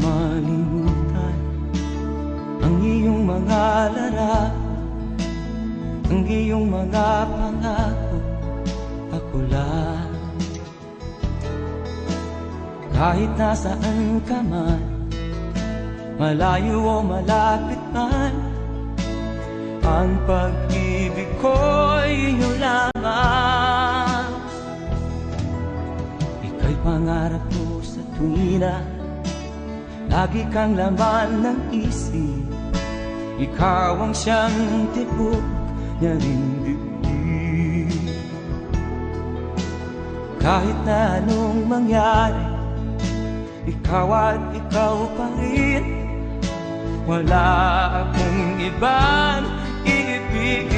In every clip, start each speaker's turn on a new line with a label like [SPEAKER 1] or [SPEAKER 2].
[SPEAKER 1] Malimutan ang iyong mga larawan, ang iyong mga pangako, ako lang. Kahit nasaan ka man, malayo o malapit man, ang pag-ibig ko'y iyo lamang. Ika'y pangarap ko sa tuwina, lagi kang laman ng isip. Ikaw ang siyang tibok niya rin dibdib. Kahit na anong mangyari, ikaw at ikaw pa rin. Wala akong ibang iibigin.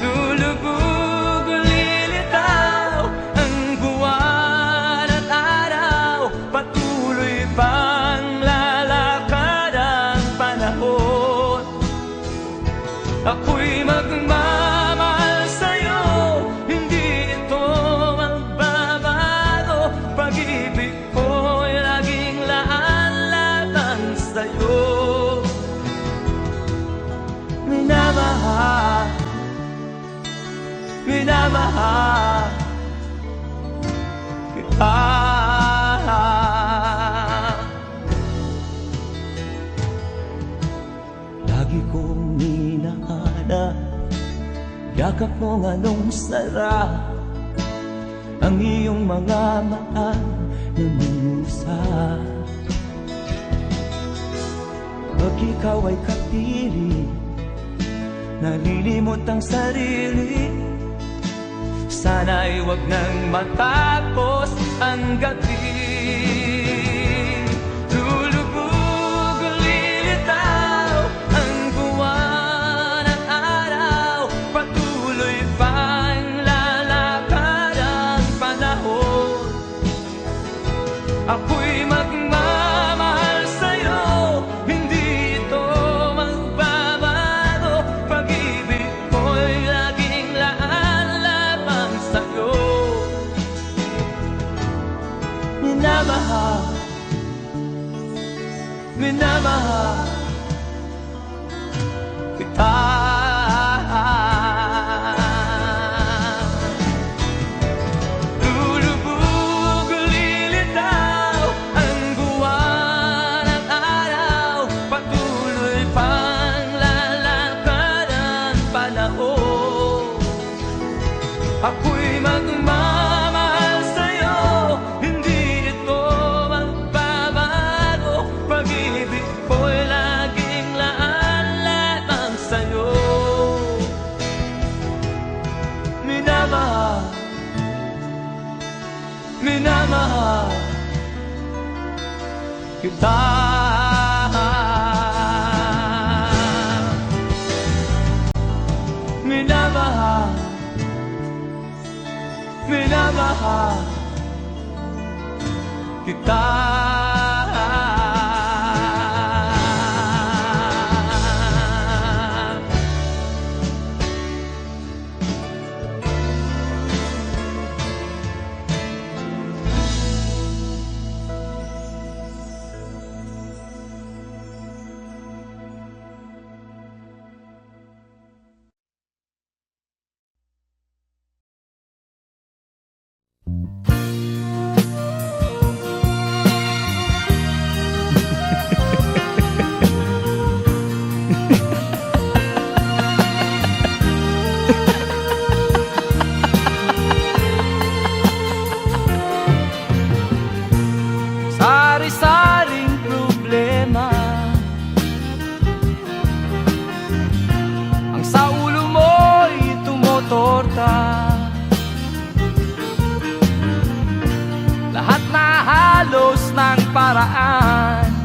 [SPEAKER 1] Lulubog o lilitaw ang buwan at araw, patuloy pang lalakad ang panahon. Ako'y magmamahal sa'yo, hindi ito magbabago. Pag-ibig ko'y laging laan lamang sa'yo. Minamahal, minamahal kita. Lagi kong minahanap yakap mong anong sarap, ang iyong mga mata na minusap. Pag ikaw ay kapiling, nalilimot ang sarili. Sana'y wag nang matapos ang gabi. Lulubog o lilitaw ang buwan at araw, patuloy pang lalakad ang panahon. Ako'y magmamahal sa'yo, hindi ito magbabago. Pag-ibig ko'y laging laan lamang sa'yo. Minamahal, minamahal kita. Lulubog o lilitaw ang buwan at araw, patuloy pang lalakad ang panahon. Ako'y magmamahal sa'yo, hindi ito magbabago. Pag-ibig ko'y laging laan lamang sa'yo. Minamahal, minamahal kita. Minamahal, minamahal kita. Sari-saring problema ang sa ulo mo'y tumotorta. Lahat na halos ng paraan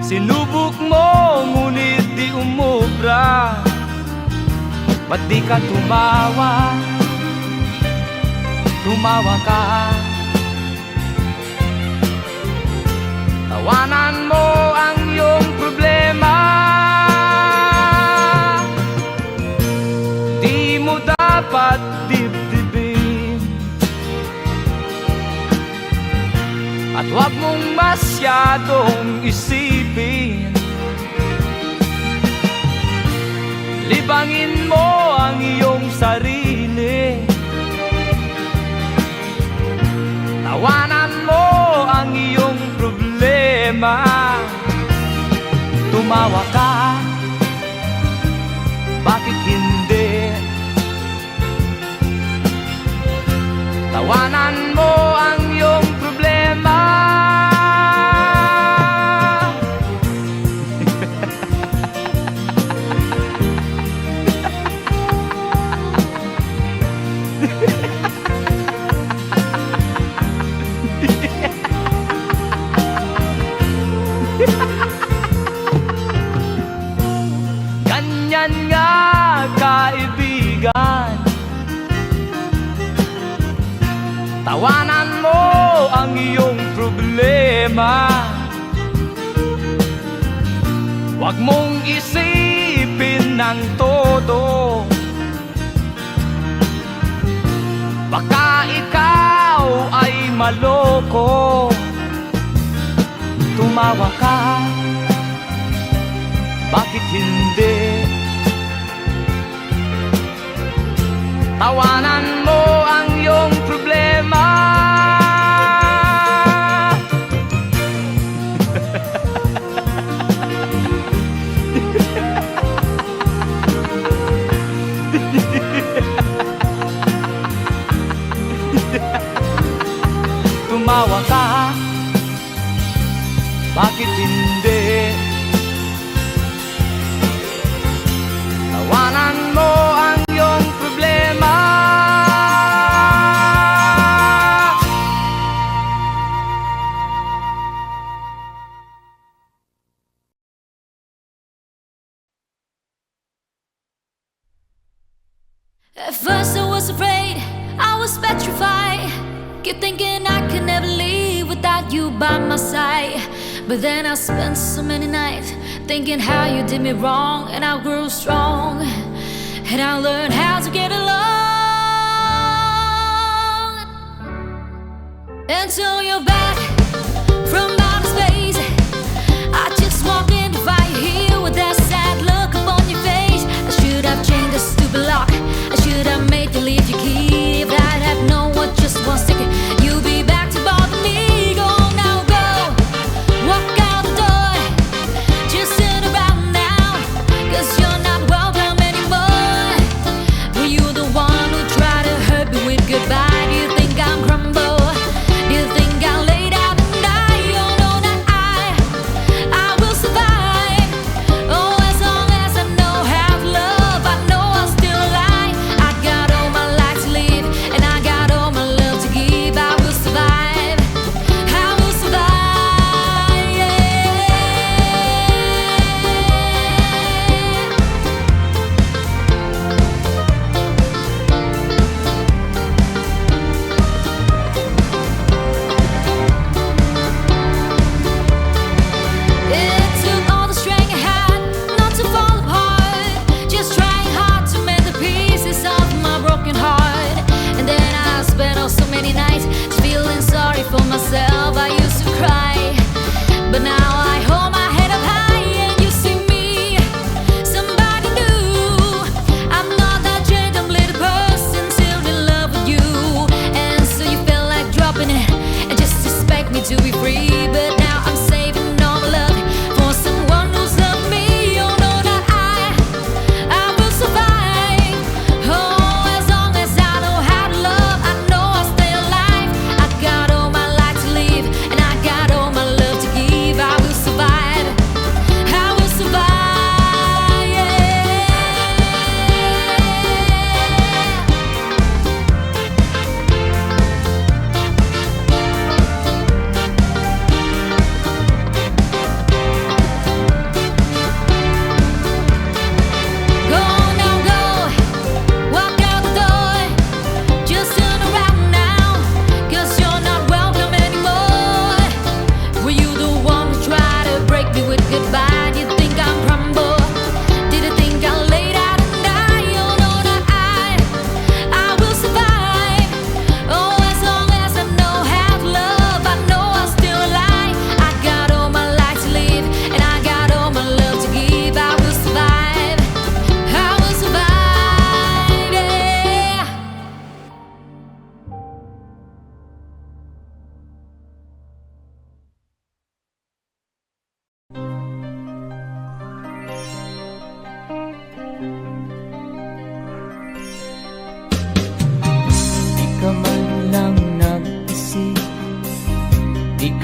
[SPEAKER 1] Sinubok mo, ngunit di umubra. Ba't di ka tumawa? Tumawa ka. Tawanan mo ang iyong problema. Di mo dapat dibdibin. At huwag mong masyadong isipin. Libangin mo ang iyong sarili. Tawanan mo ang iyong problema. Tumawa ka, bakit hindi? Tawanan mo ang iyong problema. Ganyan nga, kaibigan. Tawanan mo ang iyong problema. Huwag mong isipin ng todo. Baka ikaw ay maloko. Tumawa ka, bakit hindi? Tawanan mo ang iyong problema. Tumawa ka, bakit hindi? Tawanan mo ang iyong problema.
[SPEAKER 2] At first I was afraid, I was petrified. Keep thinking I could never leave without you by my side. But then I spent so many nights thinking how you did me wrong. And I grew strong, and I learned how to get along. Until you're back from outer space, I just walked in to find you here with that sad look upon your face. I should have changed the stupid lock. I should have made you leave your key. If I'd have known what just one second you'll be back to bother me. Go now, go, walk out the door. Just turn around now, 'cause you're not welcome anymore. Were you the one who tried to hurt me with goodbye? Do you think I'm crumble? Do you think I'll lay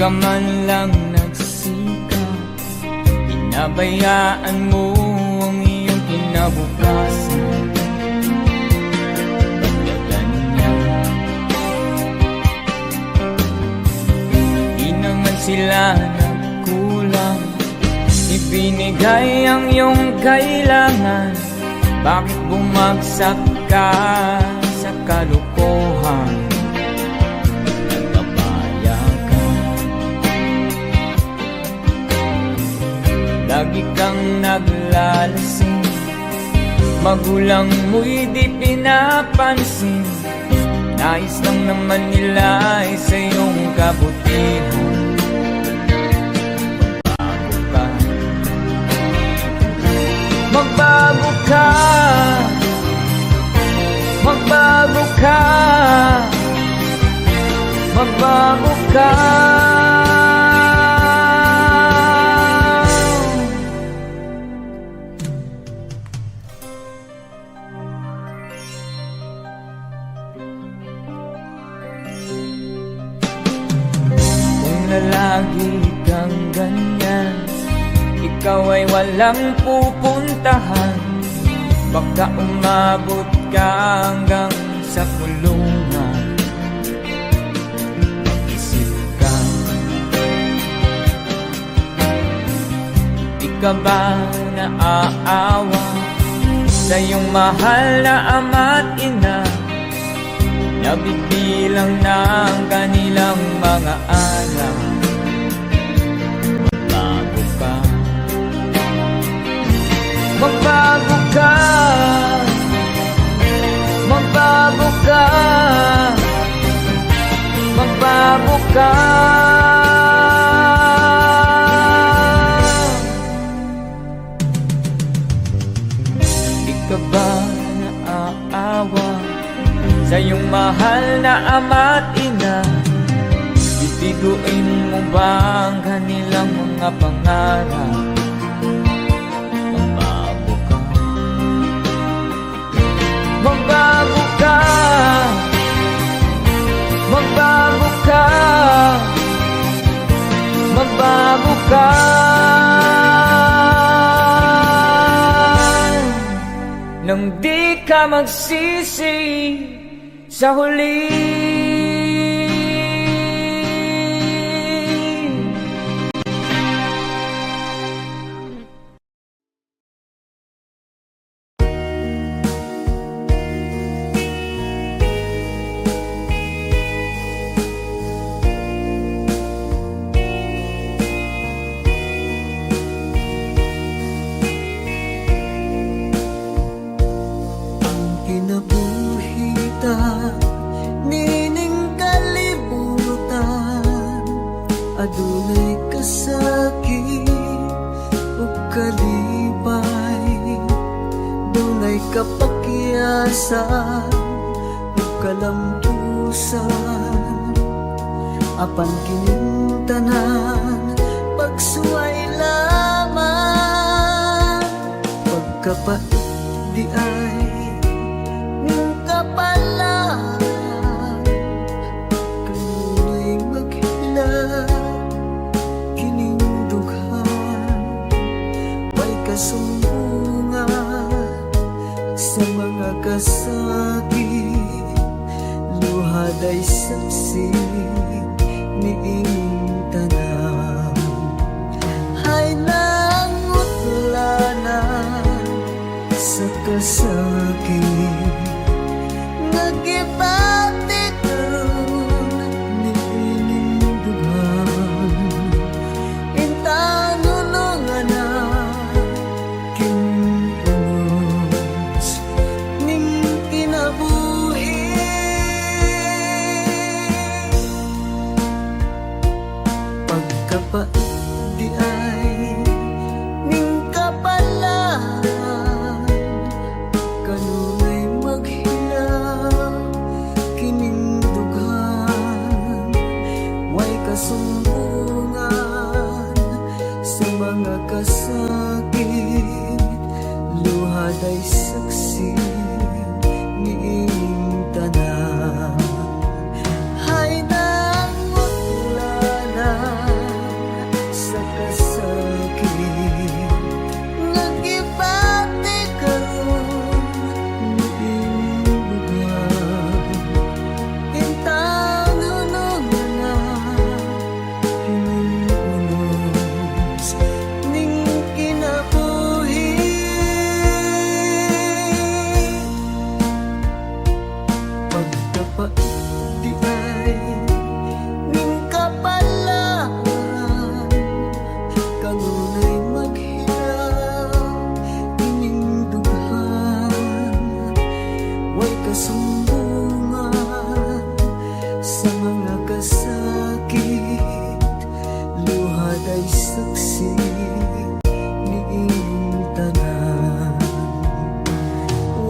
[SPEAKER 3] ka man lang nagsikap, pinabayaan mo ang iyong kinabukasan. Pagka ganyan, di naman sila nagkulang, ibinigay ang iyong kailangan. Bakit bumagsak ka sa kalokohan? Nagpapaya ka, lagi kang naglalasing, magulang mo'y di pinapansin. Nais lang naman nila ay sa iyong kabutihan. Magbago ka, magbago ka, magbago ka. Kung lalagi kang ganyan, ikaw ay walang pupuntahan. Baka umabot ka hanggang sa kulungan. Mag-isip ka, di ka ba naaawa sa iyong mahal na ama't ina? Nabibilang na ang kanilang mga anak. Magbago ka, magbago ka, magbago ka. Di ka ba naaawa sa iyong mahal na ama't ina? Bibiguin mo ba ang kanilang mga pangarap? Magbago ka, magbago ka, magbago ka. Nang di ka magsisi sa huli.
[SPEAKER 4] Adunay kasakit o kalipay, dunay kapakyasan o kalampusan. Apan kining tanan pagsuway lamang, pagkapait di ay ng kapalan. Kanunay maghilak kasumbungan sa mga kasakit, luhad ay saksi ni inyong tanan. Ay nangutlanan sa kasakit, nagibatikon ni inyong dugan. Intanunungan na pagkapait di ay ning kapalan. Kanunay maghilak kining dugan, way kasumbungan sa mga kasakit, luhad ay saksi ni inyong tanan. Ay nangutlanan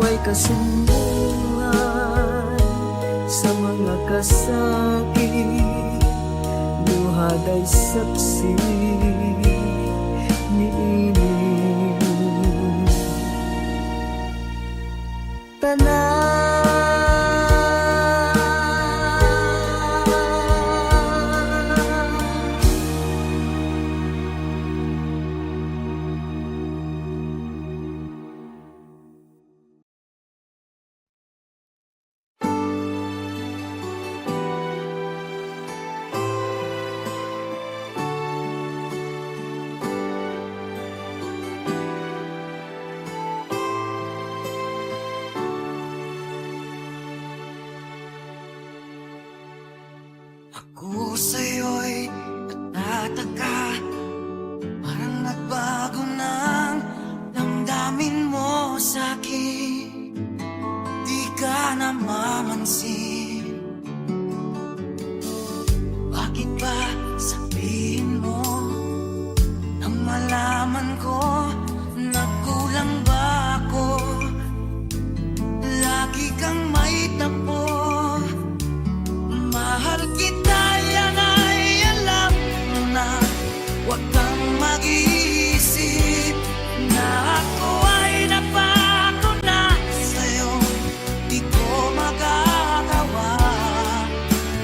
[SPEAKER 4] ay kasunduan sa mga kasakit, luhad ay saksi ni ining
[SPEAKER 1] Ako sa'yo'y natataka, parang nagbago ng damdamin mo sa'kin. Di ka namamansin, bakit ba sabihin mo nang malaman ko nagkulang ba ako? Lagi kang may tapo, mahal kita, yan ay alam mo na. Huwag kang mag-iisip na ako ay napako na sa'yo. Di ko magagawa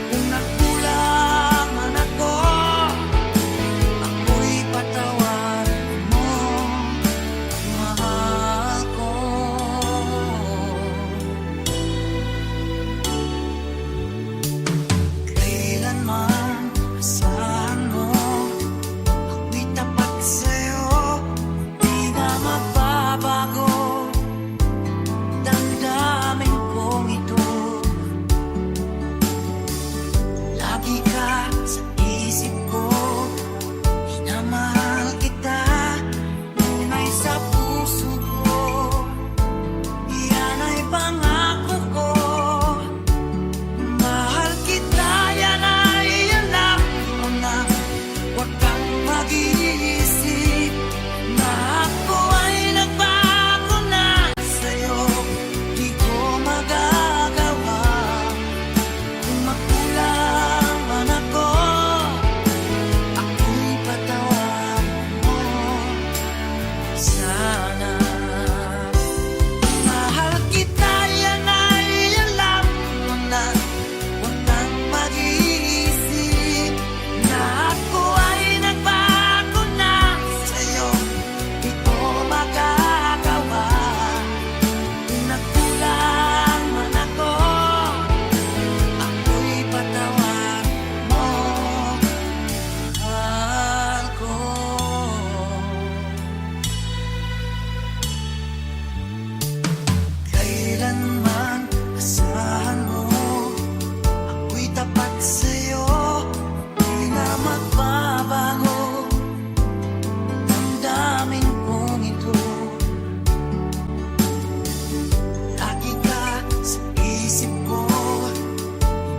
[SPEAKER 1] kung nagkulang man ako. Ako'y patawarin mo, mahal ko. Kailanman asahan mo, ako'y tapat sa'yo, di na magbabago. Damdamin kong ito, lagi ka sa isip ko. Minamahal kita, tunay sa puso ko. Yan ay pangako ko. Mahal kita, yan ay alam mo na. Huwag kang mag-iisip na ako ay nagbago na sa'yo. Di ko magagawa kung magkulang man ako. Ako'y patawarin mo sana. Mahal kita, yan ay alam mo na. Huwag kang mag-iisip na ako ay nagbago na sa'yo. Di ko magagawa kung nagkulang man ako. Ako'y patawarin mo, mahal ko. Kailanman asahan mo, ako'y tapat sa'yo, di na magbabago. Damdamin kong ito, lagi ka sa isip ko.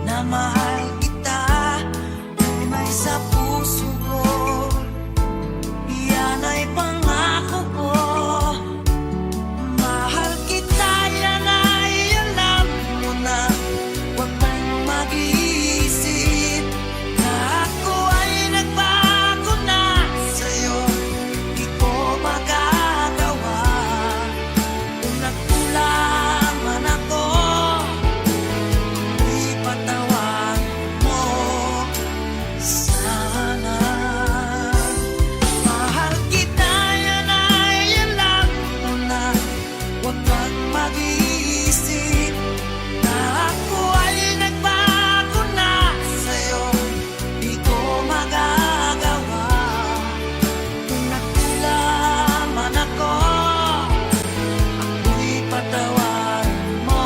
[SPEAKER 1] Minamahal kita, tunay sa puso ko. Yan ay pangako ko. Mahal kita, yan ay alam mo na. Huwag kang mag-iisip na ako ay nagbago na sa'yo. Di ko magagawa kung nagkulang man ako. Ipatawarin mo sana. Mahal kita, yan ay alam mo na. Huwag kang mag-iisip na ako ay nagbago na sa'yo. Di ko magagawa kung nagkulang man ako. Ako'y patawarin mo,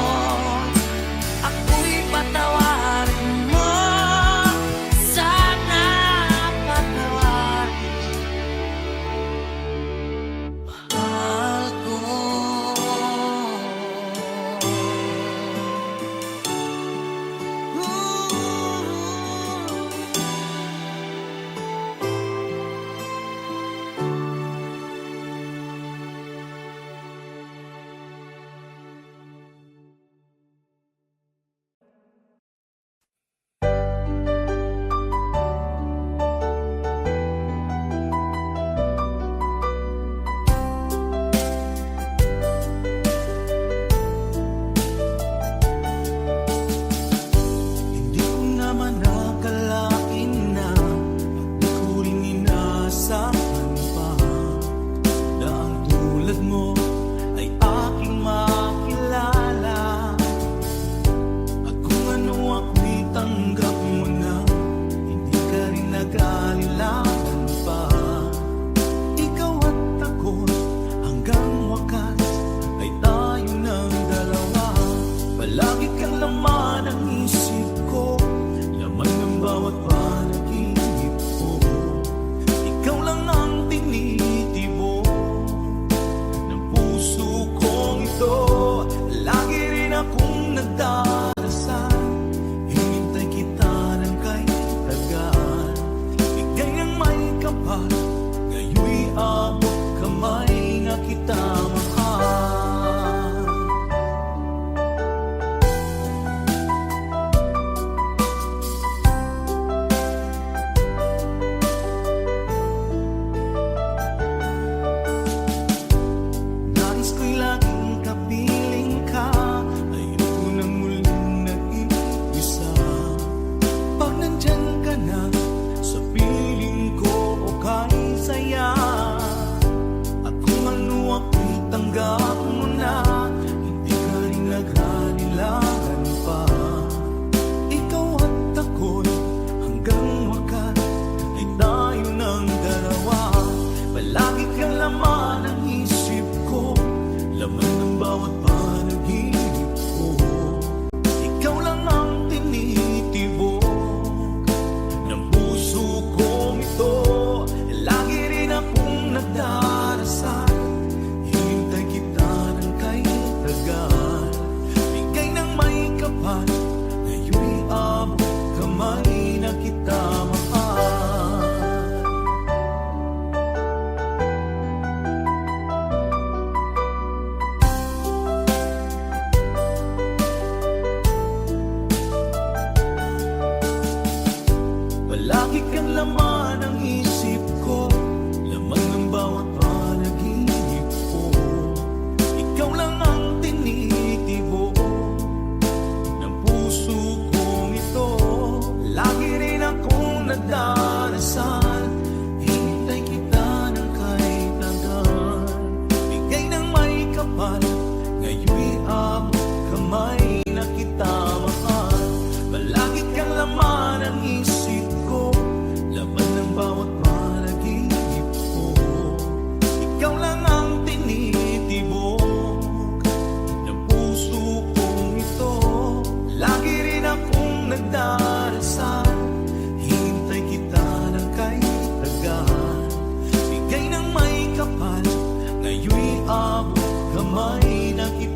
[SPEAKER 1] ako'y patawarin mo sana. Patawarin, mahal ko.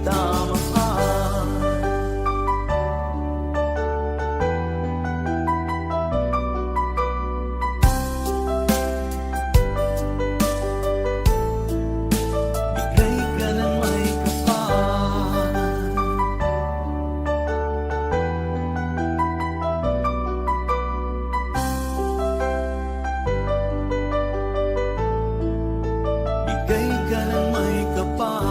[SPEAKER 4] nagdamaan. Bigay ka ng may kapal. Bigay ka ng may kapal.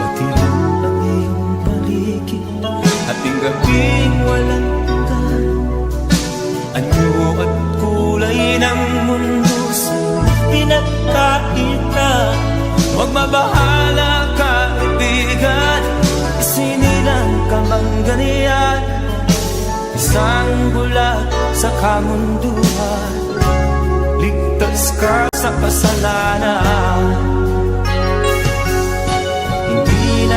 [SPEAKER 4] Matilim ang iyong paligid, ating gabing walang hanggan. Anyo at kulay ng mundo sa pinagkakita. Huwag mabahala kaibigan, isinilang ka mang ganyan. Isang bulag sa kamunduhan, ligtas ka sa kasalanan. Hindi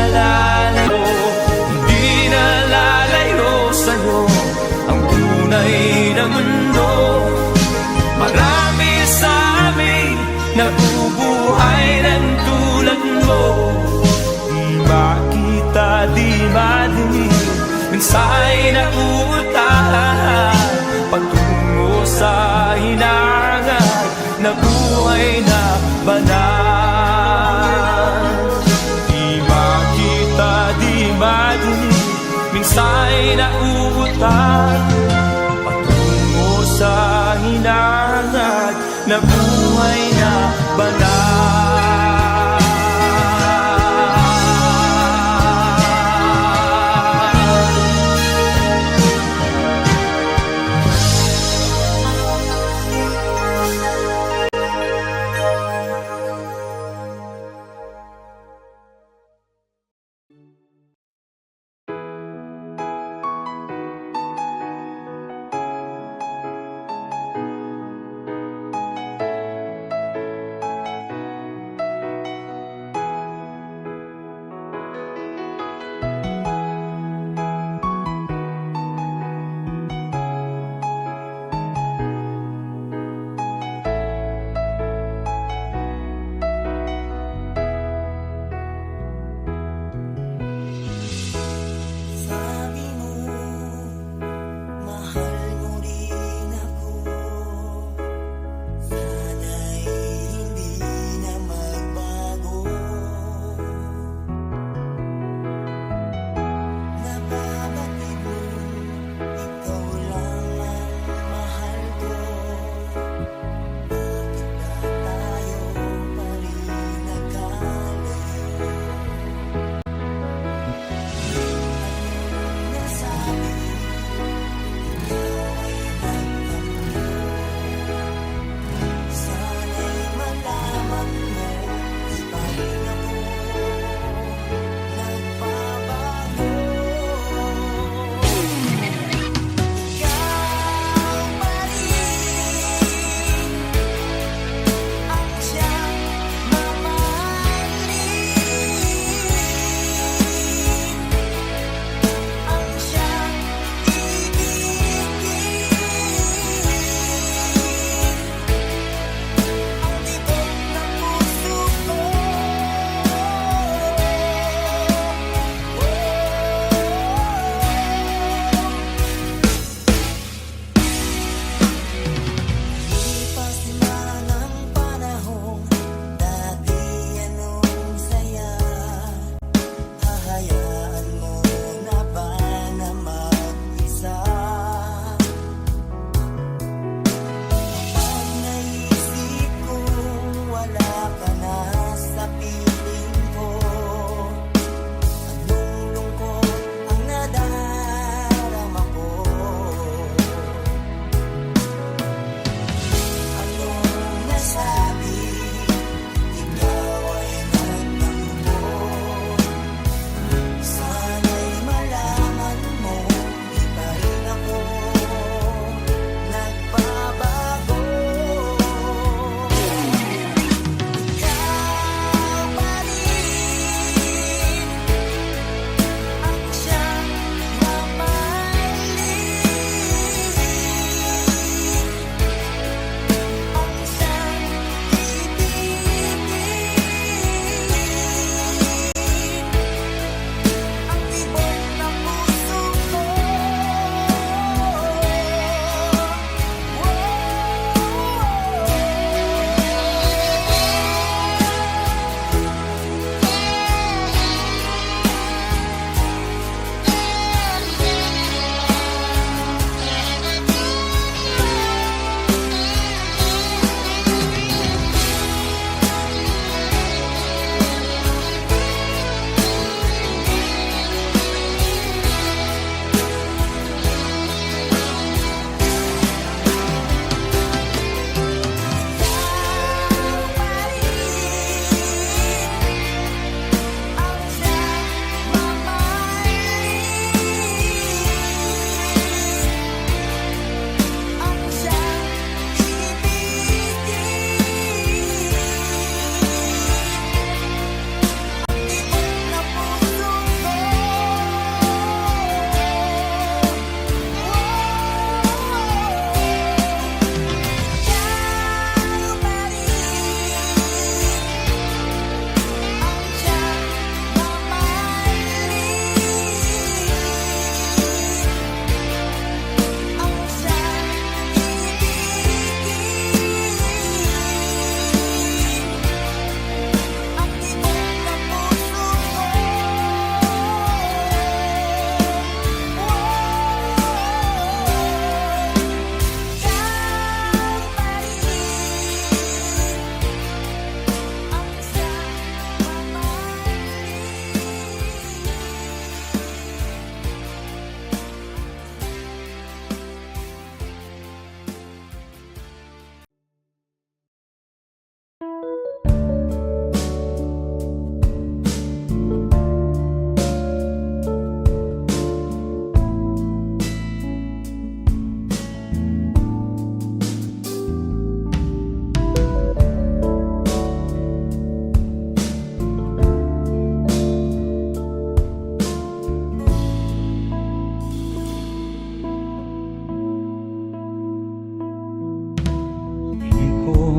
[SPEAKER 4] nalalayo sa'yo ang tunay na mundo. Marami sa amin nabubuhay ng tulad mo. Di makita, di madinig, minsa'y nauutahan patungo sa hinangan na buhay na banal. Di makita, di madinig, minsa'y nauutan patungo sa hinangan na buhay na banal.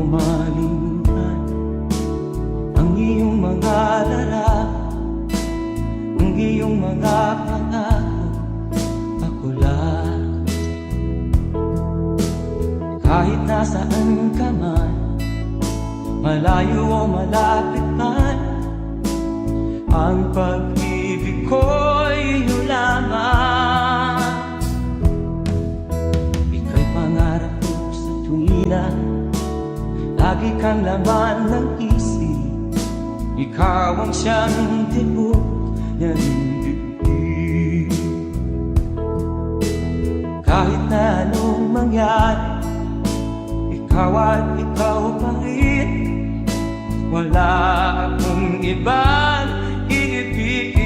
[SPEAKER 5] malimutan ang iyong mga lalaki, ang iyong mga pangako. Ako lang, kahit nasaan ka man, malayo o malapit man, ang pag-ibig ko'y iyo lamang. Ika'y pangarap ko sa tuwina, lagi kang laman ng isip. Ikaw ang siyang tibok ng dibdib. Kahit na anong mangyari, ikaw at ikaw pa rin. Wala akong ibang iibigin.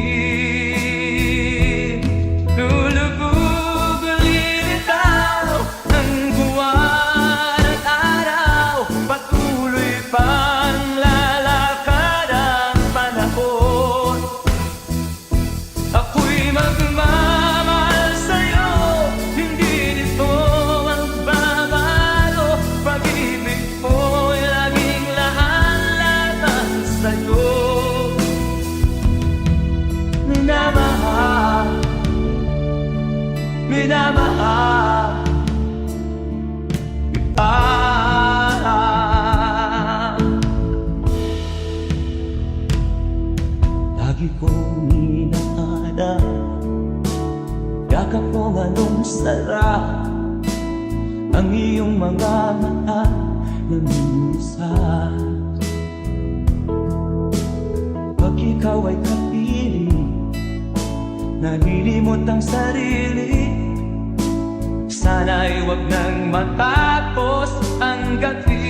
[SPEAKER 5] Lulubog lilitaw ang buwan at araw, patuloy pang lalakad ang panahon. Ako'y magmamahal sa'yo, hindi nito magbabago. Pag-ibig mo'y laging laan-laban sa'yo. Minamahal, minamahal kita. Lagi kong inaada, yakap mo anong sarap, ang iyong mga mata na minsan. Pag ikaw ay kapiling, nalilimot ang sarili. Sana'y wag nang matapos ang gabi.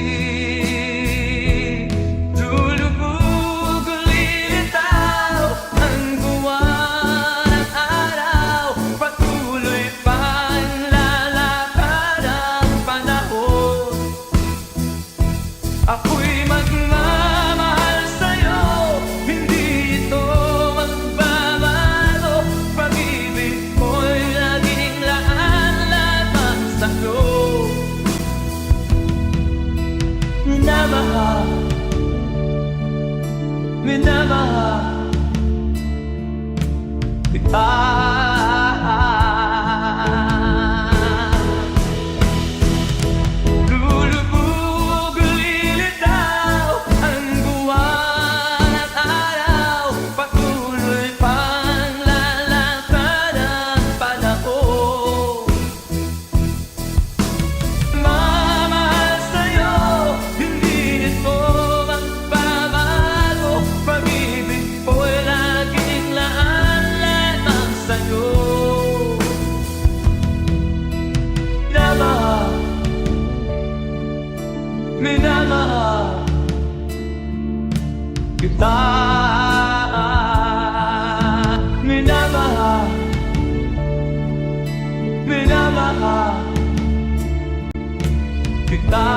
[SPEAKER 5] Lulubog lilitaw ang buwan at araw, patuloy pang lalakad ang panahon. Ako'y magmamahal sa'yo, hindi ito magbabago. Pag-ibig mo'y laging laan-laban sa'yo. Minamahal, minamahal kita. Lulubog lilitaw ang buwan at araw, patuloy pang lalakad ang panahon. Mamahal sa'yo, hindi nito magbabago. Pag-ibig ko'y laging laan-laban sa'yo. Minamahal, minamahal kita. Minamahal, minamahal kita.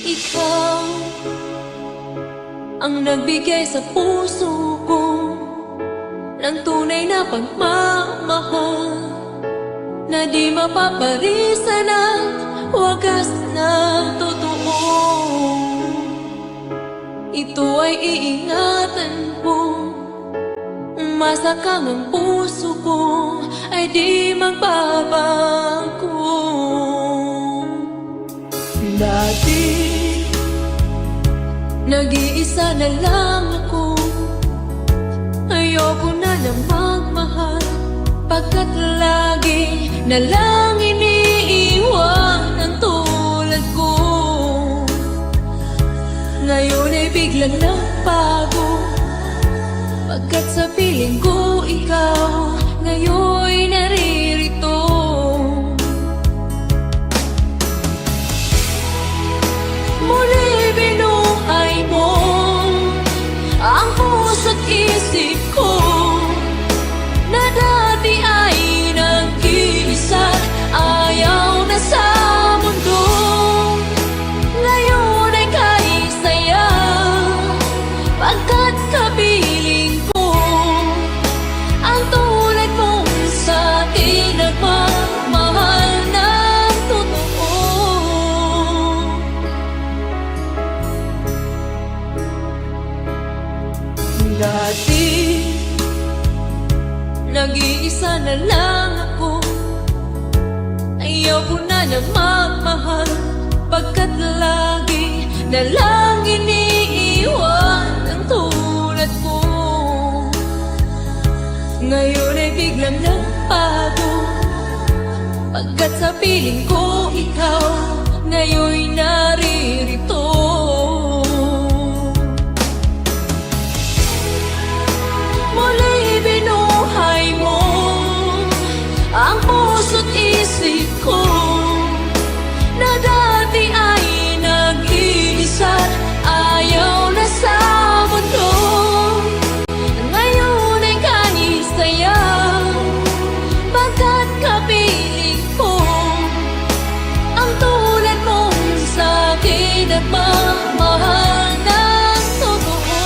[SPEAKER 6] Ikaw ang nagbigay sa puso ko ng tunay na pagmamahal, na di mapaparisan ang wagas na totoo. Ito ay iingatan ko, masakang ang puso ko ay di magbabago. Dati nag-iisa na lang ako, ayoko na lang magmahal, pagkat lagi na lang ay biglang nagbago. Pagkat sa piling ko ikaw ngayon'y naririto. Muli binuhay mo ang puso't isip ko, na dati ay nag-iisa, ayaw na sa mundo. Ngayon ay kahit saya, pagkat kapiling ko ang tulad mong sa akin nagmamahal ng totoo. Dati nag-iisa na lang ako, ayaw ko na magmahal, pagkat lagi na lang iniiwan ang tulad ko. Ngayon ay biglang nagbago, pagkat sa piling ko ikaw ngayon'y naririto. Muli binuhay mo ang puso't isip ko, na dati ay nag-iisa, ayaw na sa mundo. Ngayon ay kahit saya, pagkat kapiling ko ang tulad mong sa akin nagmamahal ng totoo.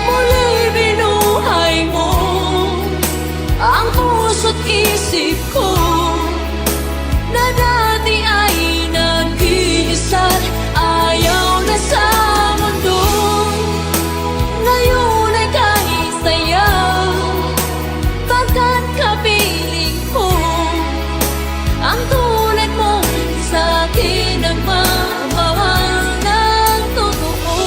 [SPEAKER 6] Muli binuhay mo ang puso't isip ko, na dati ay nag-iisa, ayaw na sa mundo. Ngayon ay kahit saya, pagkat kapiling ko ang tulad mong sa akin nagmamahal ng totoo.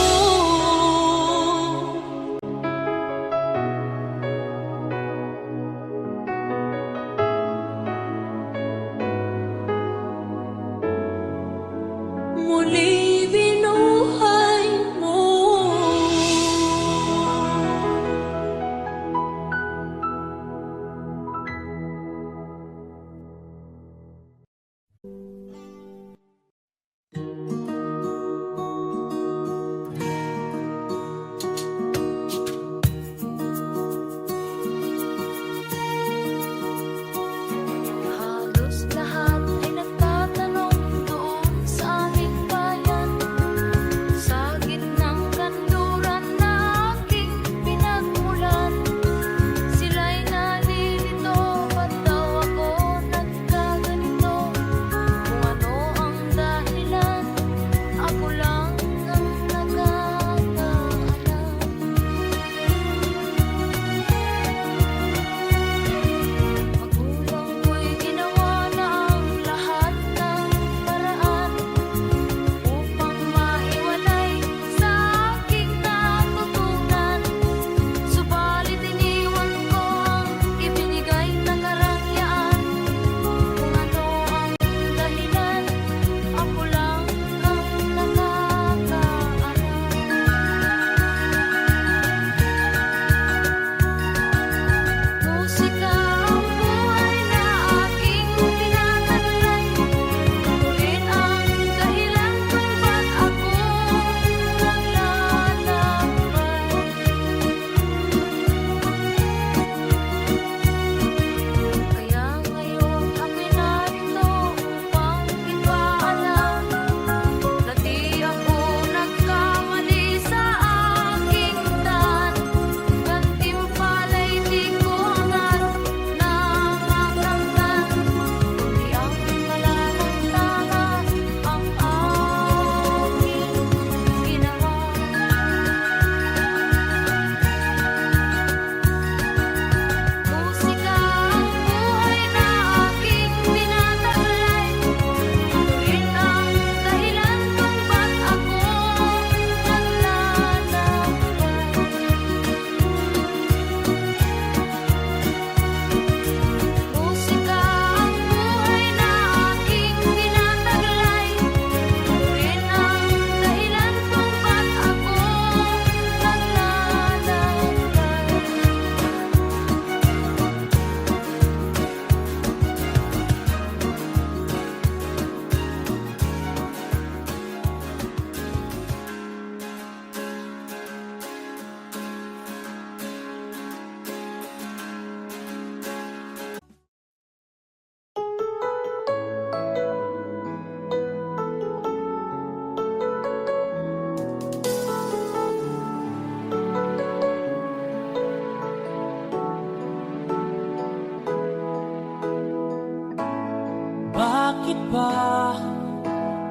[SPEAKER 4] bakit ba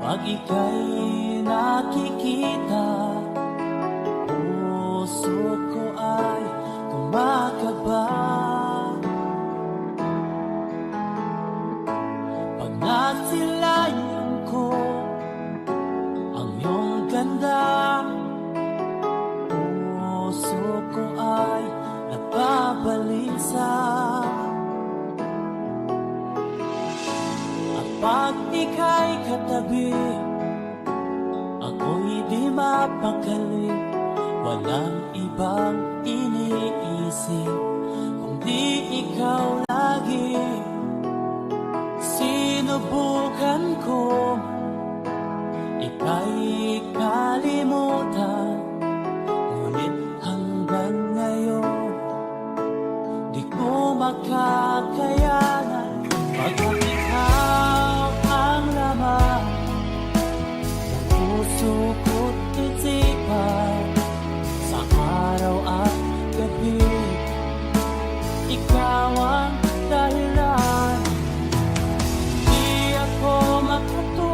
[SPEAKER 4] pag ika'y nakikita, puso ko ay kumakaba? Pag nasilayan ko ang iyong ganda, puso ko ay nababalisa. At pag ika'y katabi, ako'y di mapakali. Walang ibang iniisip kundi ikaw lagi. Sinubukan ko ika'y kalimutan, ngunit hanggang ngayon di ko makakayanan. Pagkat ikaw ang laman ng puso ko't isipan, sa araw at gabi ikaw ang dahilan. Di ako makatulog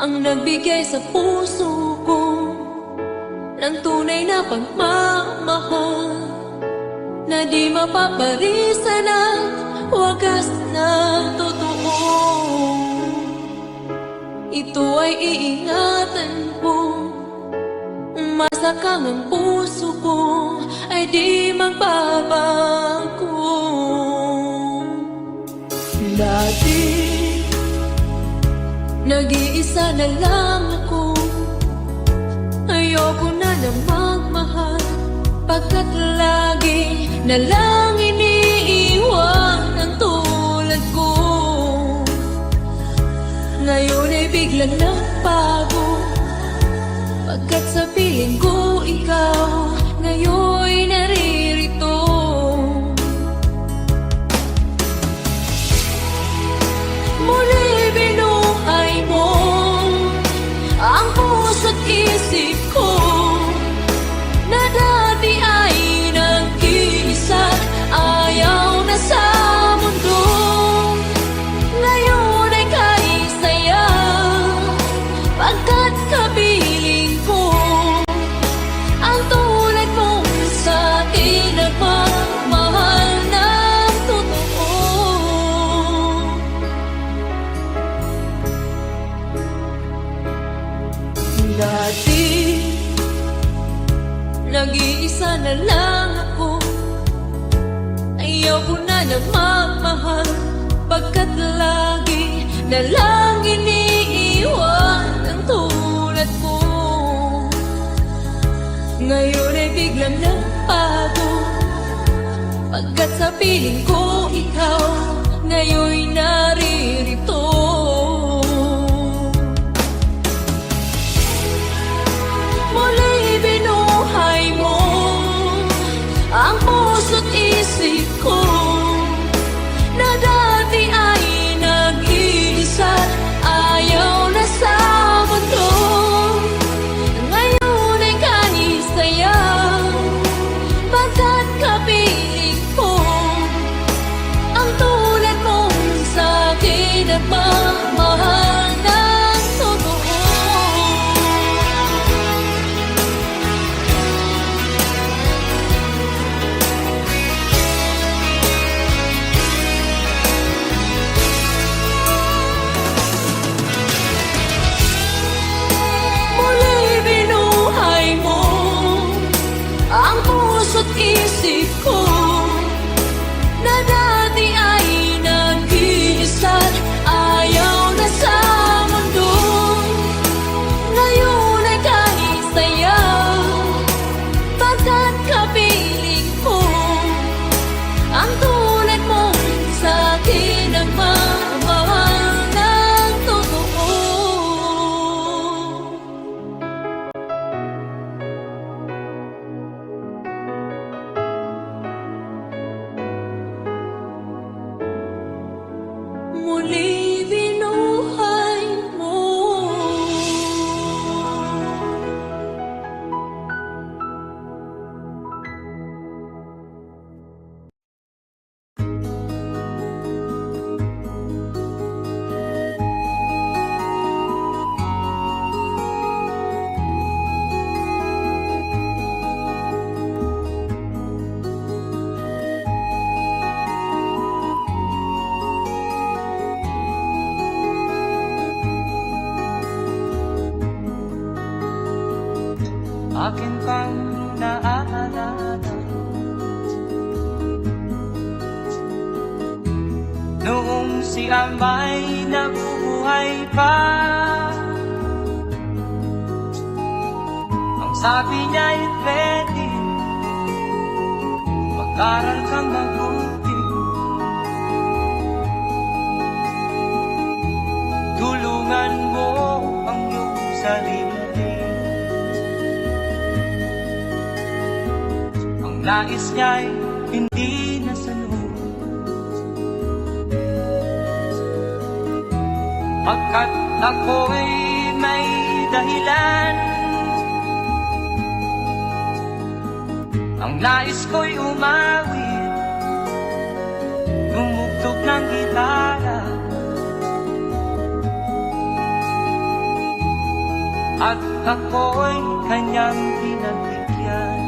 [SPEAKER 6] ang nagbigay sa puso ko ng tunay na pagmamahal na di mapaparisan at wagas na totoo. Ito ay iingatan ko, masakang ang puso ko ay di magbabago. Dati nag-iisa na lang ako, ayoko na na magmahal, pagkat lagi na lang iniiwan ang tulad ko. Ngayon ay biglang nagbago, pagkat sa piling ko ikaw ngayon naririto. Muli binuhay mo ang puso't isip ko na dati ay nag-iisa, ayaw na sa mundo. Ngayon ay kahit saya, pagkat kapiling ko ang tulad mong sa'kin nagmamahal ng totoo. Dati nag-iisa na lang ako, ayaw ko na na magmahal, pagkat lagi na lang iniiwan ang tulad ko. Ngayon ay biglang nagbago, pagkat sa piling ko ikaw ngayon naririto. Muli binuhay mo ang puso't isip ko na dati ay nag-iisa, ayaw na sa mundo. Ngayon ay kahit saya, pagkat kapiling ko ang tulad mong sa'kin nagmamahal ng totoo. Muli binuhay mo ang puso't isip ko na dati ay nag-iisa, ayaw na sa mundo. Ngayon ay kahit saya, pagkat kapiling ko ang tulad mong sa'kin nagmamahal ng totoo. Muli binuhay mo.
[SPEAKER 1] Akin pang naaalala noong si Amay nabubuhay pa. Ang sabi niya ay pwede mag-aral kang mabuti, tulungan mo ang iyong sarili. Nais niya'y hindi nasunod, pagkat ako'y may dahilan. Ang nais ko'y umawit, tumugtog ng gitara, at ako'y kanyang pinagbigyan.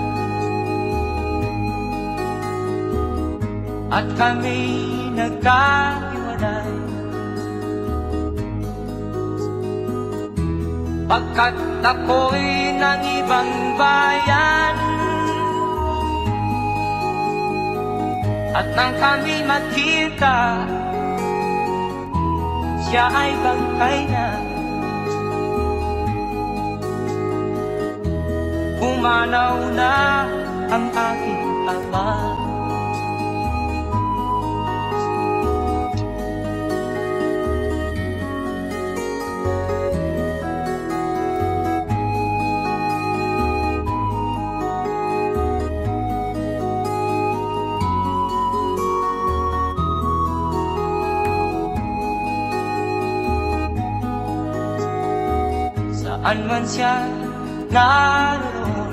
[SPEAKER 1] At kami nagkahiwalay, pagkat ako'y ng ibang bayan. At nang kami magkita, siya ay bangkay na. Pumanaw na ang aking ama. Saan man siya naroon,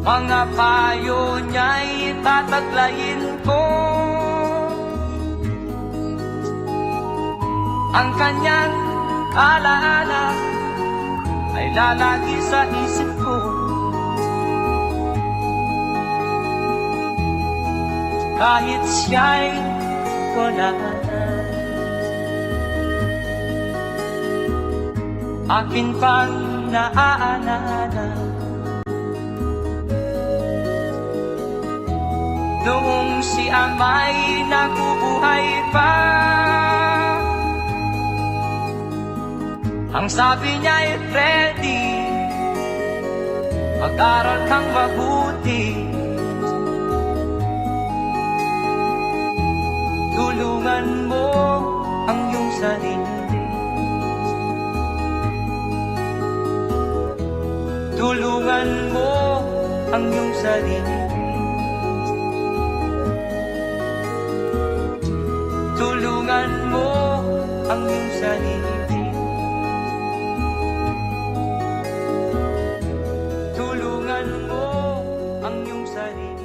[SPEAKER 1] mga payo niya'y tataglayin ko. Ang kanyang alaala ay lalagi sa isip ko. Kahit siya'y wala na, akin pang naaalala noong si ama'y nabubuhay pa. Ang sabi niya'y Freddy, mag-aral kang mabuti, tulungan mo ang iyong sarili. Tulungan mo ang iyong sarili. Tulungan mo ang iyong sarili. Tulungan mo ang iyong sarili.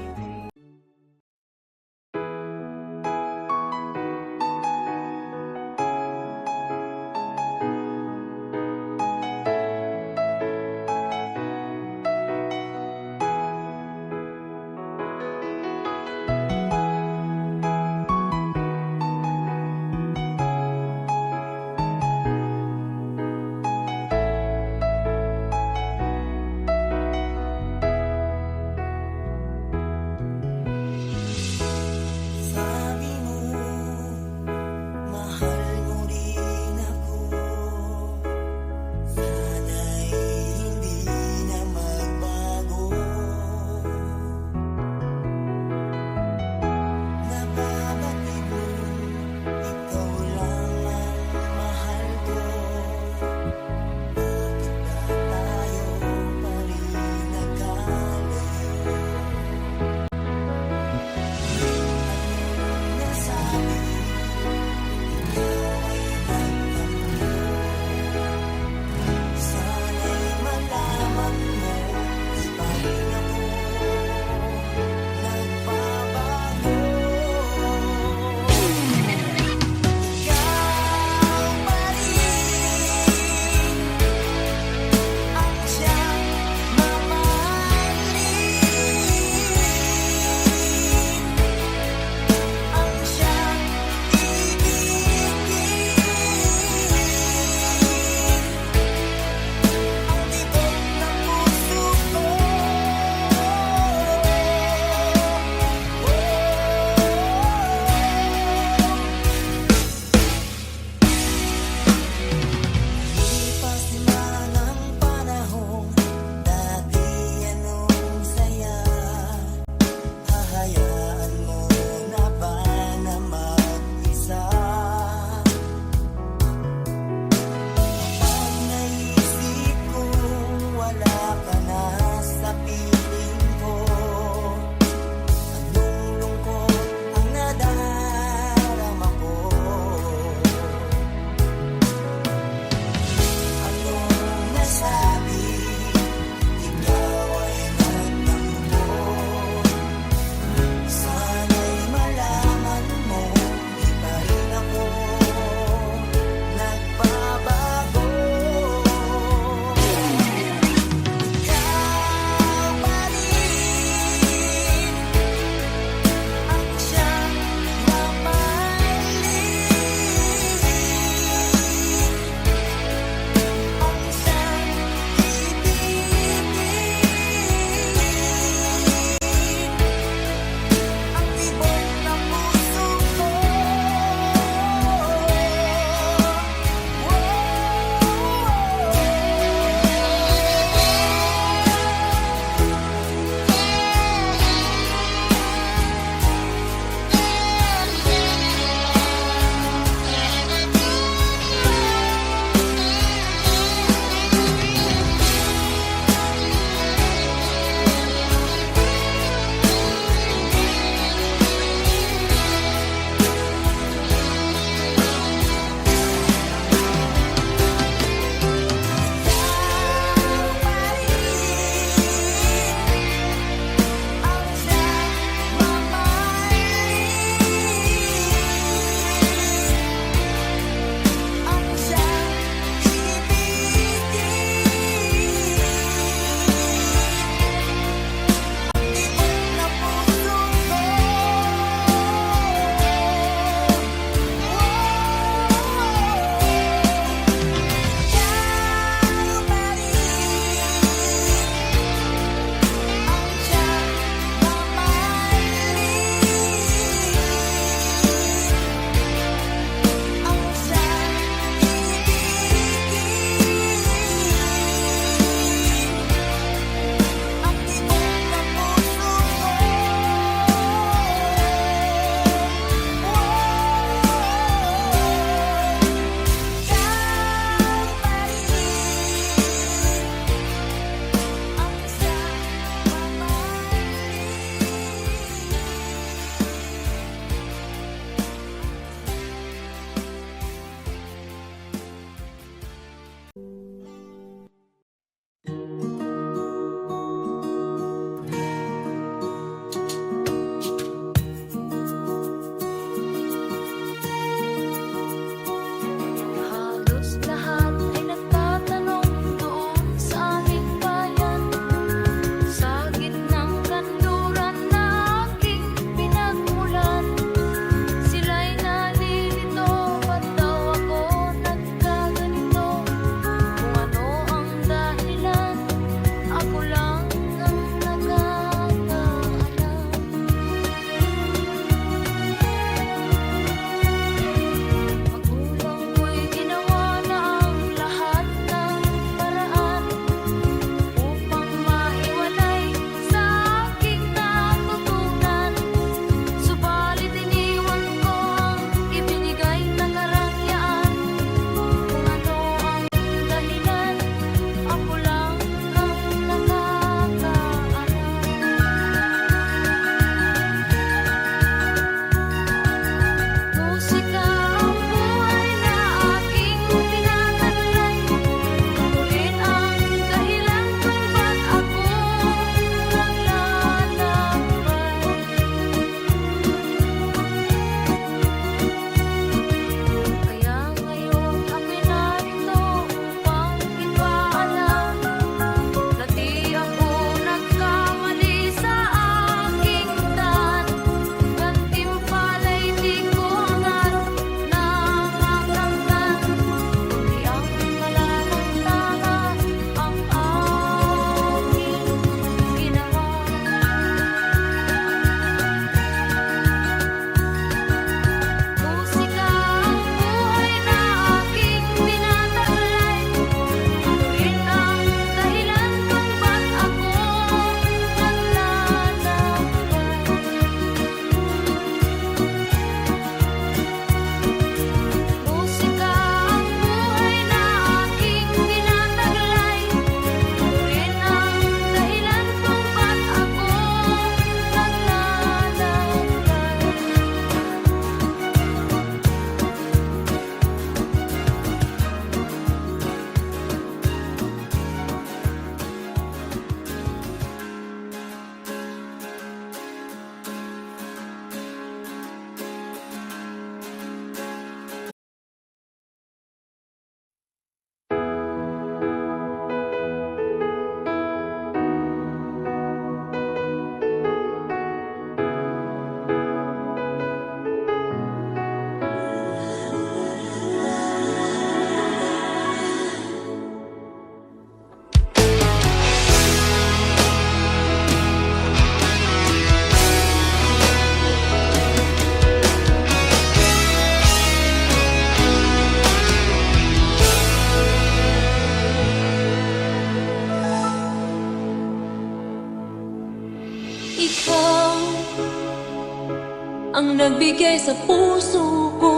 [SPEAKER 6] nagbigay sa puso ko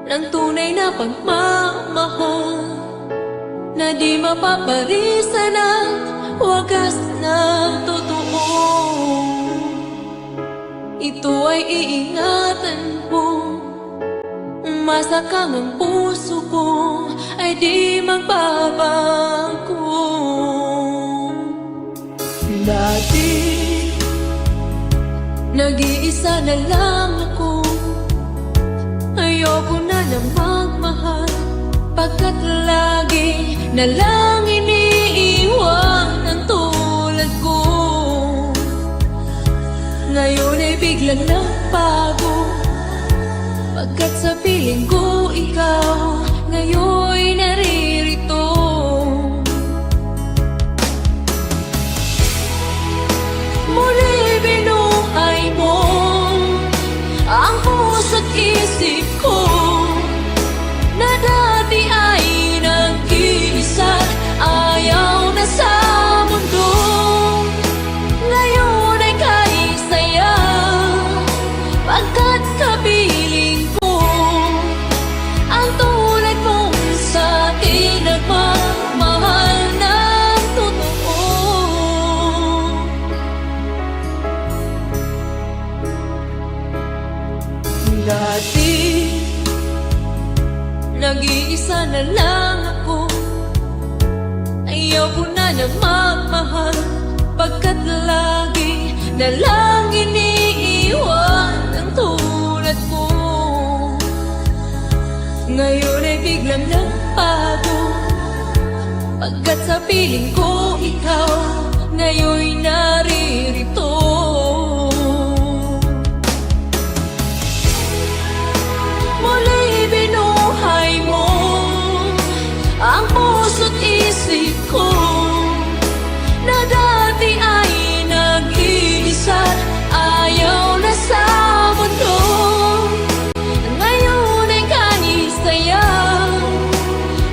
[SPEAKER 6] ng tunay na pagmamahal na di mapaparisan ang wagas na totoo. Ito ay iingatan ko, masakang ang puso ko ay di magbabago. Dati nag-iisa na lang ako, ayoko na magmahal, pagkat lagi na lang iniiwan ang tulad ko. Ngayon ay biglang nagbago, pagkat sa piling ko ikaw ngayon naririto. Muli binuhay mo ang puso't isip ko na dati ay nag-iisa, ayaw na sa mundo. Ngayon ay kahit saya, pagkat kapiling ko ang tulad mong sa akin nagmamahal ng totoo. Dati nag-iisa na lang ako, ayaw ko na magmahal, pagkat lagi na lang iniiwan ang tulad ko. Ngayon ay biglang nagbago, pagkat sa piling ko ikaw ngayon naririto. Muli binuhay mo ang puso't isip ko na dati ay nag-iisa, ayaw na sa mundo. Ngayon ay kahit saya,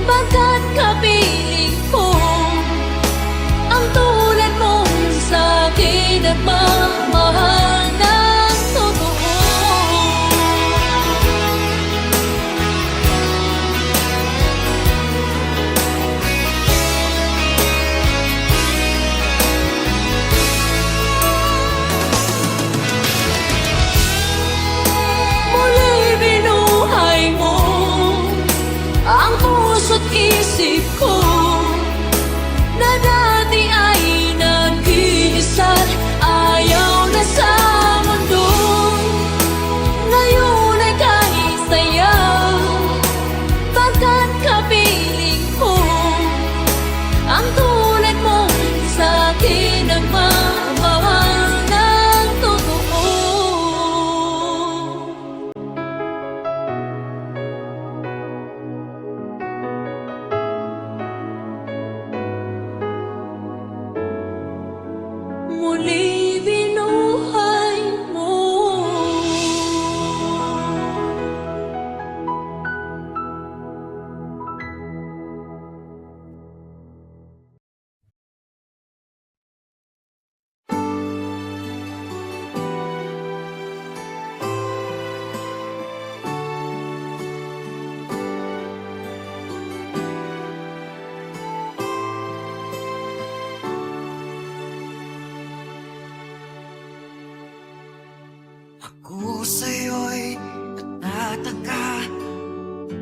[SPEAKER 6] pagkat kapiling ko ang tulad mong sa akin nagmamahal ng totoo. Muli binuhay mo ang puso't isip ko na dati ay nag-iisa, ayaw na sa mundo. Ngayon ay kahit saya, pagkat kapiling ko ang tulad mong sa akin nagmamahal ng totoo. Muli binuhay mo.
[SPEAKER 1] Ako sa'yo'y natataka,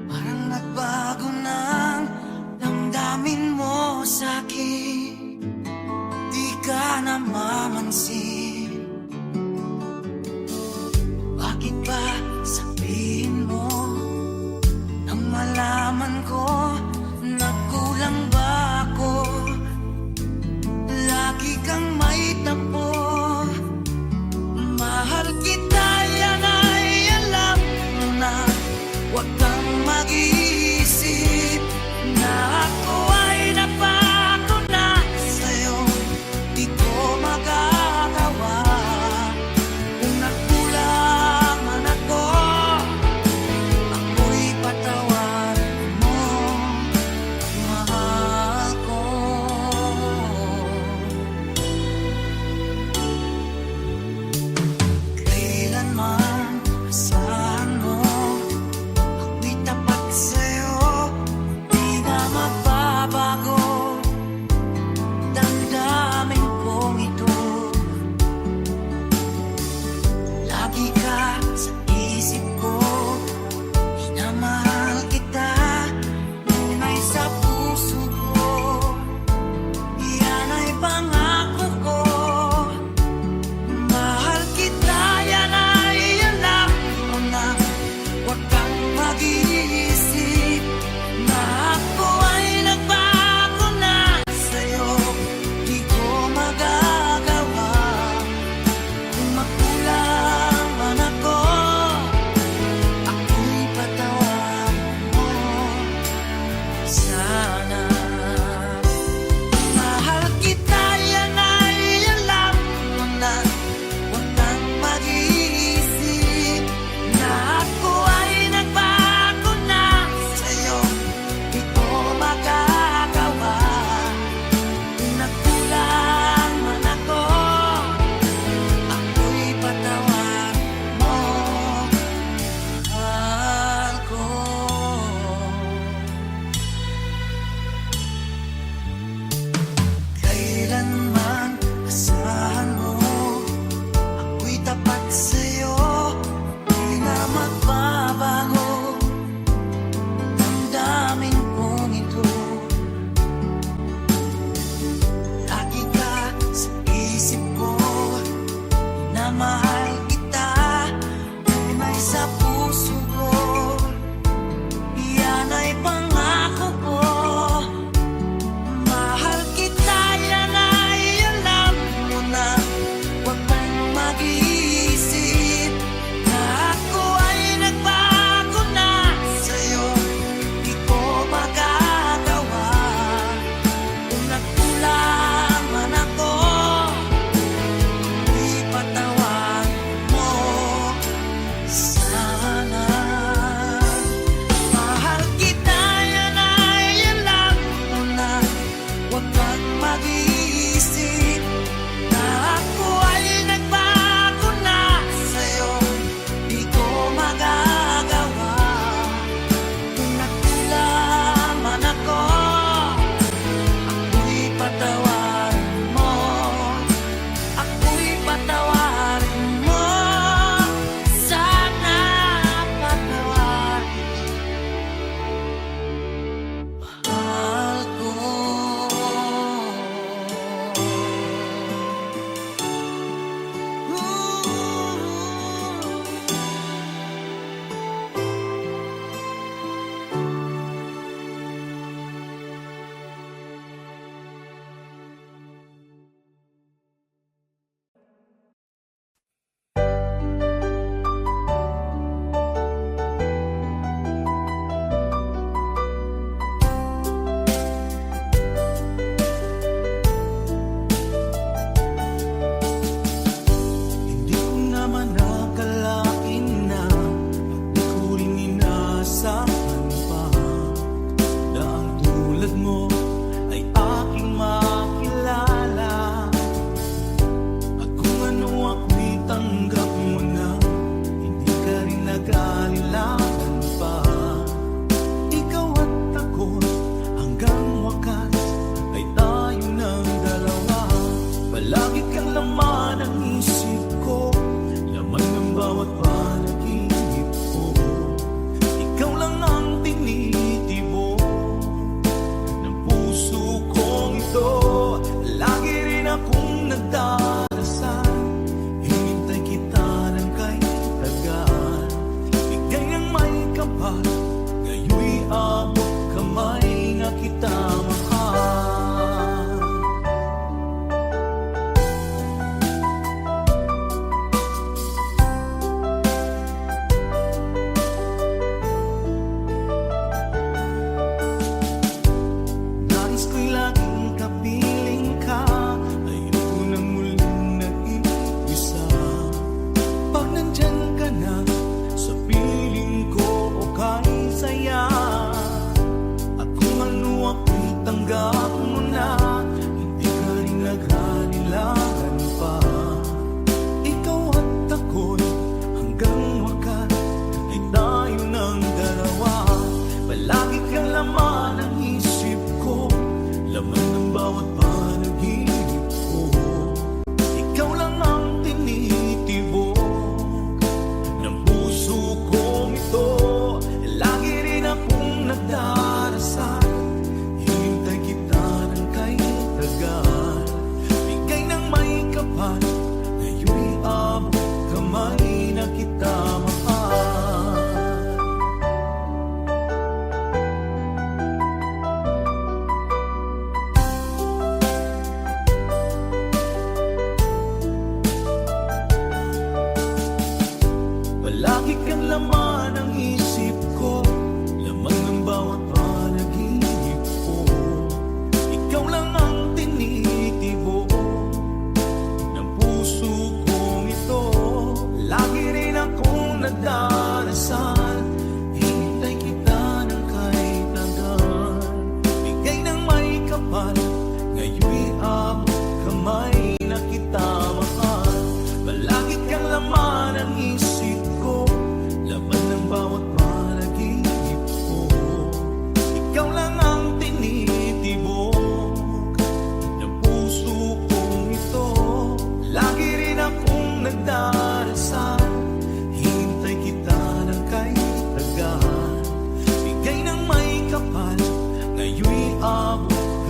[SPEAKER 1] parang nagbago ng damdamin mo sa'kin. Di ka namamansin, bakit ba sabihin mo nang malaman ko nagkulang ba ako? Lagi kang may tapo, mahal kita, yan ay alam mo na. Huwag kang mag-iisip na ako ay napako na sa'yo. Di ko magagawa kung nagkulang man ako. Ako'y patawarin mo, mahal.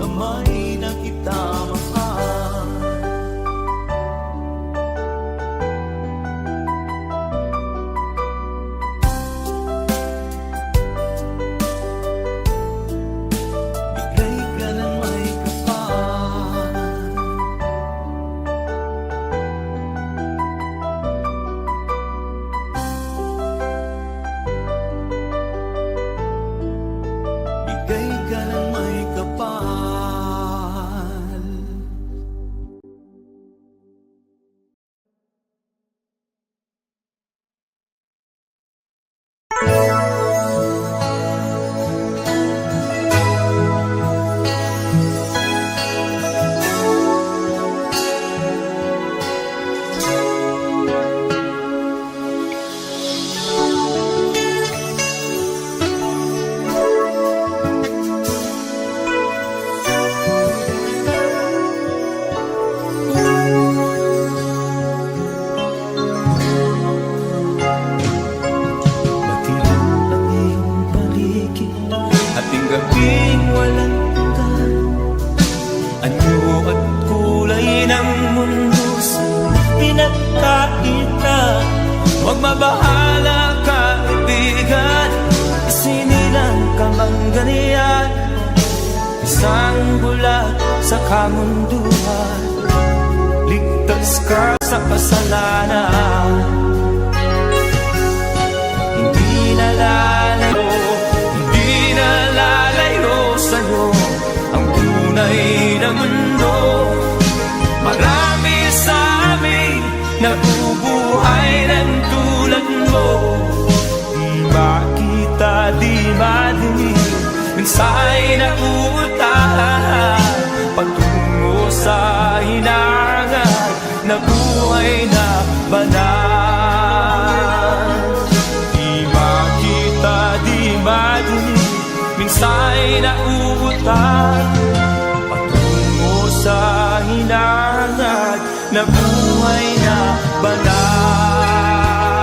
[SPEAKER 4] kamay na kita mahal. Bigay ka ng may kapal. Bigay ka ng may kapal. Matilim ang iyong paligid, ating gabing walang tugal. Anyo at kulay ng mundo sa pinagkakita. Huwag mabahala kaibigan, isinilang ka mang ganyan. Isang bulag sa kamunduhan, ligtas ka sa kasalanan. Hindi nalalayo sa'yo ang tunay na mundo. Marami sa amin nabubuhay ng tulad mo. Di makita, di madinig, minsa'y nauutahan patungo sa hinangan na buhay na banal. Di makita, di madinig, minsa'y nauutan patungo sa hinangan na buhay na banal.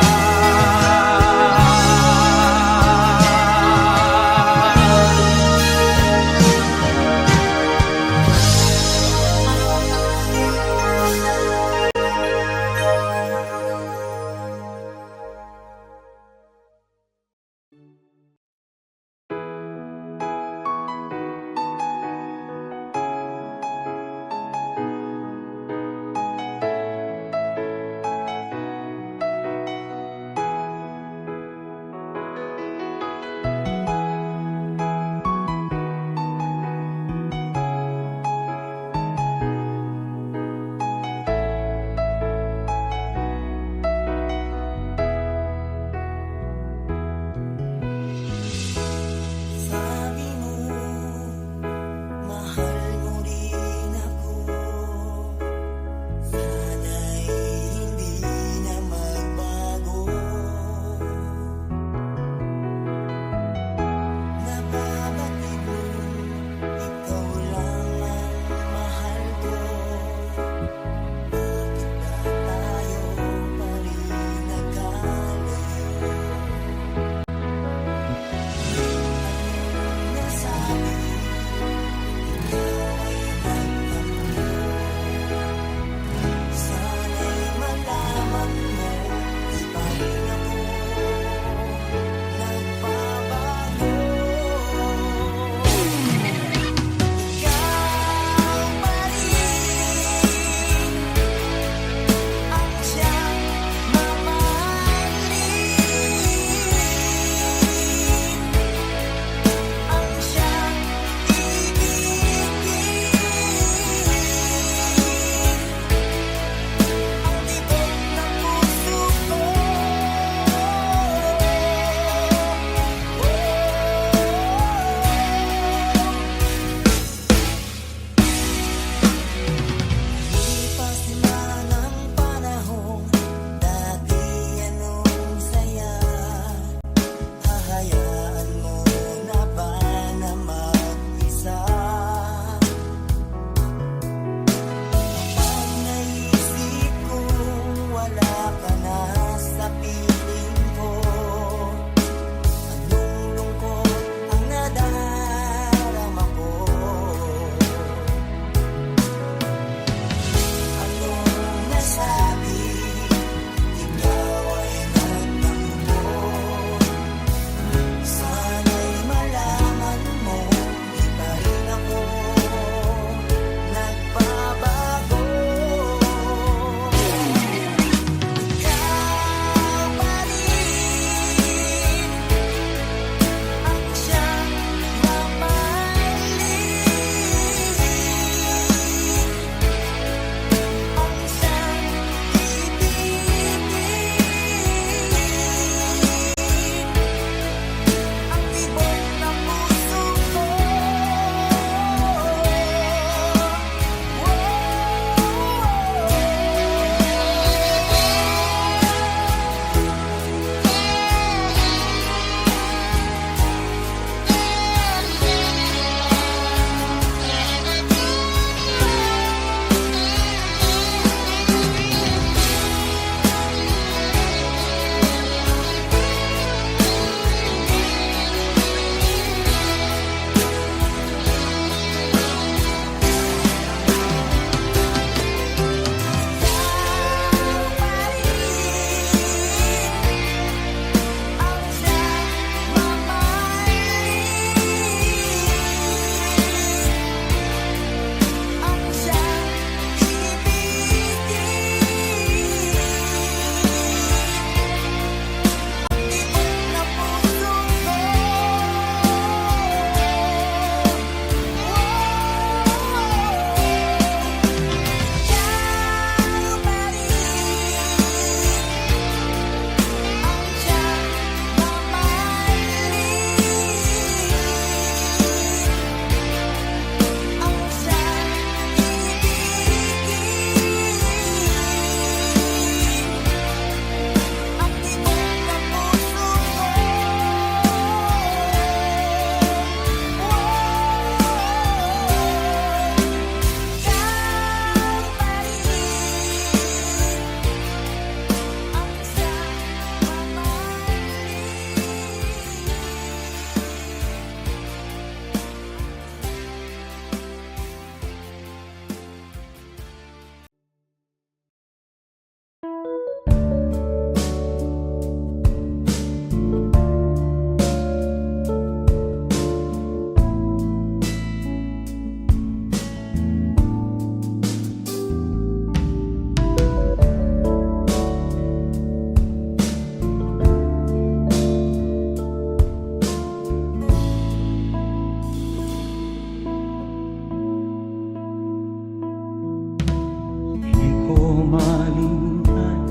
[SPEAKER 7] makalimutan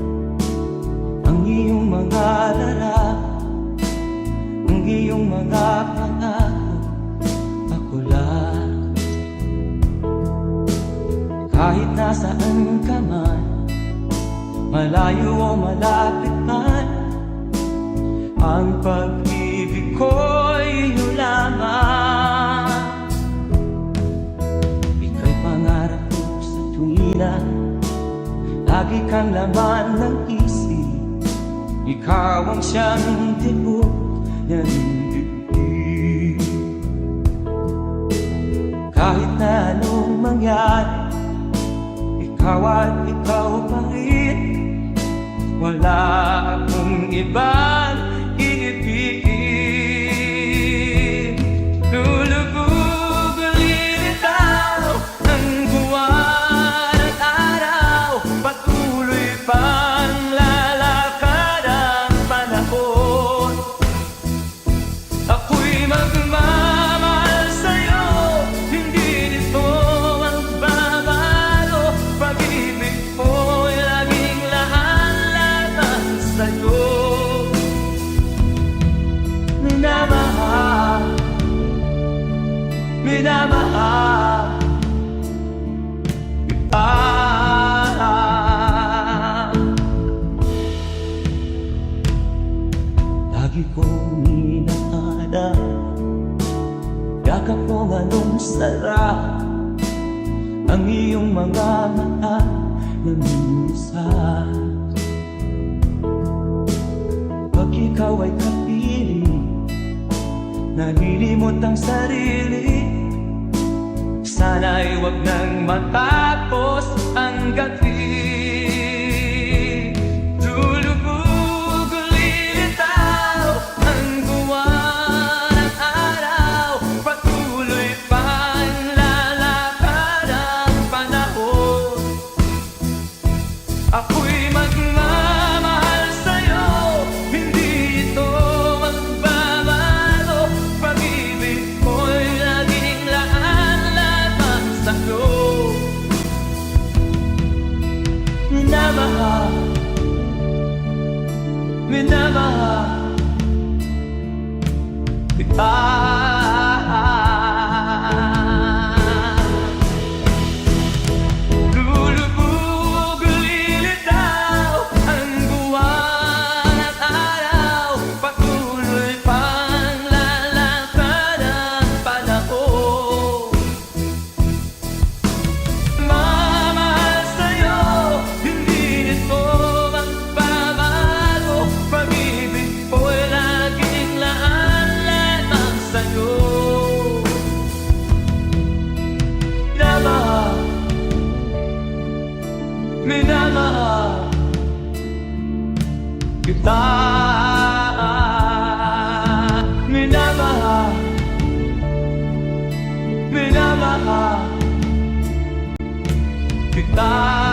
[SPEAKER 7] ang iyong mga lalaki, ang iyong mga pangako. Ako lang, kahit nasaan ka man, malayo o malapit man, ang pag-ibig ko'y iyo lamang. Ika'y pangarap ko sa tuwina, lagi kang laman ng isip. Ikaw ang siyang tibok ng dibdib. Kahit na anong mangyari, ikaw at ikaw pa rin. Wala akong ibang iibigin. Lulubog lilitaw ang buwan at araw, patuloy pang lalakad ang panahon. Ako'y magmamahal sa'yo, hindi nito magbabago. Pag-ibig ko'y laging laan-laban sa'yo. Minamahal, minamahal kita. Lagi kong inaada, yakap mo anong sarap, ang iyong mga mata na minsan. Pag ikaw ay kapiling, nalilimot ang sarili. Sana'y wag nang matapos ang gabi. Lulubog lilitaw ang buwan at araw, patuloy pang lalakad ang panahon. Ako'y magmamahal sa'yo, hindi ito magbabago. Pag-ibig ko'y laging laan-laban sa'yo. Minamahal, minamahal kita. Lulubog lilitaw ang buwan at araw, patuloy pang lalakad ang panahon. Mamahal sa'yo, hindi nito magbabago. Pag-ibig ko'y laging laan-laban sa'yo. Minamahal, minamahal kita. Minamahal, minamahal kita.